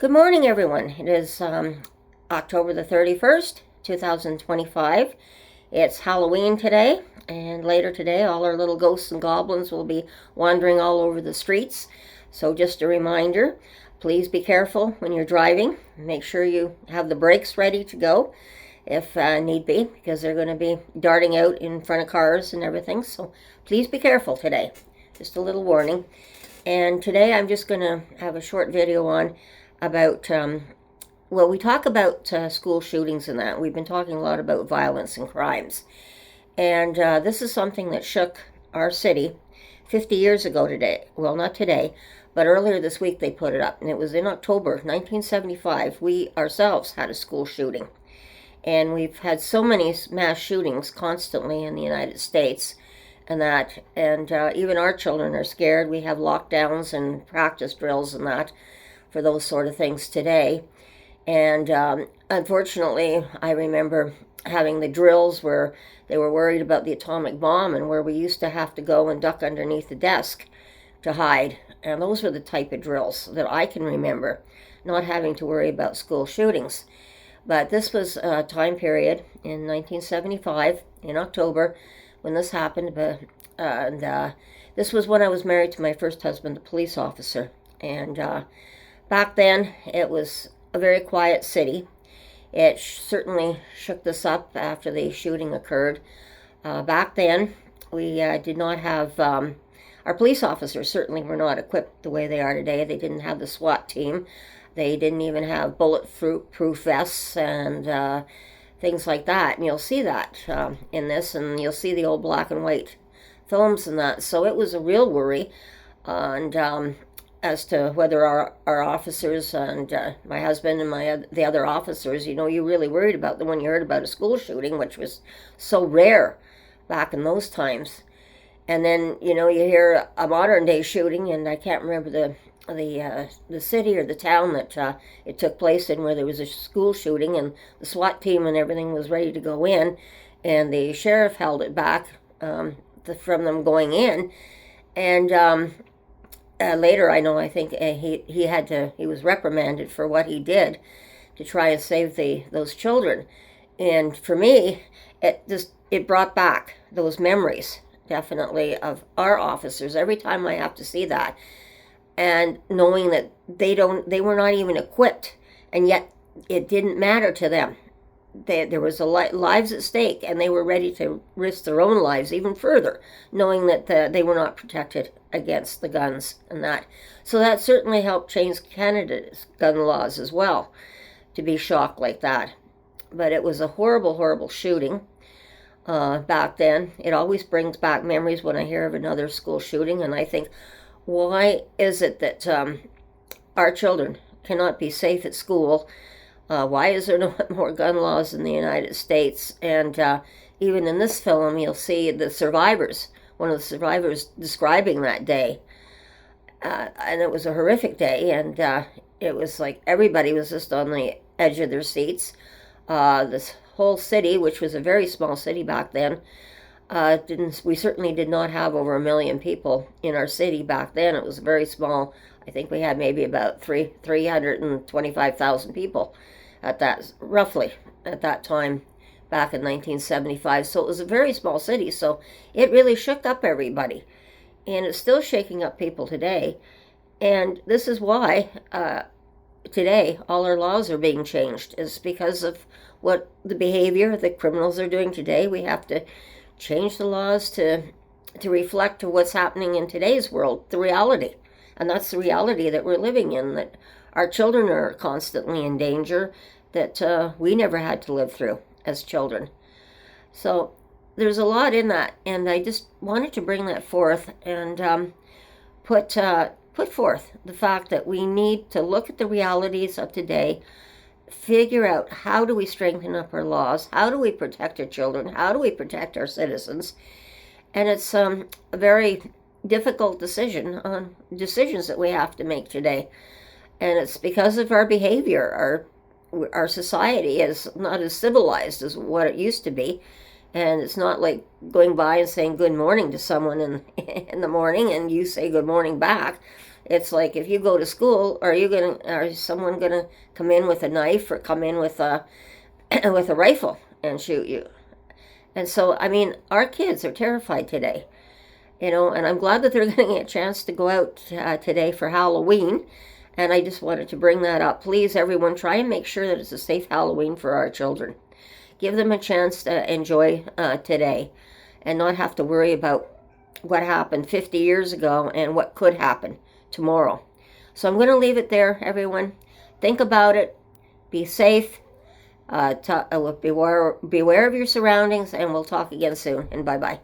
Good morning, everyone. It is October the 31st, 2025. It's Halloween today, and later today, all our little ghosts and goblins will be wandering all over the streets. So, just a reminder, please be careful when you're driving. Make sure you have the brakes ready to go if need be, because they're going to be darting out in front of cars and everything. So, please be careful today. Just a little warning. And today, I'm just going to have a short video on about, we talk about school shootings and that. We've been talking a lot about violence and crimes. And this is something that shook our city 50 years ago today. Well, not today, but earlier this week they put it up. And it was in October 1975. We ourselves had a school shooting. And we've had so many mass shootings constantly in the United States. And even our children are scared. We have lockdowns and practice drills and that for those sort of things today. And unfortunately, I remember having the drills where they were worried about the atomic bomb and where we used to have to go and duck underneath the desk to hide. And those were the type of drills that I can remember, not having to worry about school shootings. But this was a time period in 1975, in October, when this happened. This was when I was married to my first husband, a police officer. And back then, it was a very quiet city. It certainly shook this up after the shooting occurred. Back then, we did not have, our police officers certainly were not equipped the way they are today. They didn't have the SWAT team. They didn't even have bulletproof vests and things like that. And you'll see that in this, and you'll see the old black and white films and that. So it was a real worry. And as to whether our officers and my husband and the other officers, you really worried about them when you heard about a school shooting, which was so rare back in those times. And then, you hear a modern day shooting, and I can't remember the city or the town that it took place in, where there was a school shooting and the SWAT team and everything was ready to go in, and the sheriff held it back from them going in. And later, I think he was reprimanded for what he did to try and save those children. And for me, it brought back those memories, definitely, of our officers every time I have to see that, and knowing that they were not even equipped, and yet it didn't matter to them. There was lives at stake, and they were ready to risk their own lives even further, knowing that they were not protected against the guns and that. So that certainly helped change Canada's gun laws as well, to be shocked like that. But it was a horrible, horrible shooting back then. It always brings back memories when I hear of another school shooting, and I think, why is it that our children cannot be safe at school? Why is there no more gun laws in the United States? And even in this film, you'll see one of the survivors describing that day. And it was a horrific day, and it was like everybody was just on the edge of their seats. This whole city, which was a very small city back then, we certainly did not have over 1 million people in our city back then. It was very small. I think we had maybe about 325,000 people roughly at that time, back in 1975. So it was a very small city. So it really shook up everybody, and it's still shaking up people today. And this is why today all our laws are being changed, is because of what the behavior the criminals are doing today. We have to change the laws to reflect what's happening in today's world, the reality. And that's the reality that we're living in, that our children are constantly in danger that we never had to live through as children. So there's a lot in that, and I just wanted to bring that forth and put forth the fact that we need to look at the realities of today, figure out how do we strengthen up our laws, how do we protect our children, how do we protect our citizens. And it's a very difficult decisions that we have to make today, and it's because of our behavior. Our society is not as civilized as what it used to be, and it's not like going by and saying good morning to someone in the morning and you say good morning back. It's like, if you go to school, are someone gonna come in with a knife or come in with a with a rifle and shoot you? And so, I mean, our kids are terrified today, and I'm glad that they're getting a chance to go out today for Halloween. And I just wanted to bring that up. Please, everyone, try and make sure that it's a safe Halloween for our children. Give them a chance to enjoy today and not have to worry about what happened 50 years ago and what could happen tomorrow. So I'm going to leave it there, everyone. Think about it. Be safe. Beware of your surroundings, and we'll talk again soon. And bye-bye.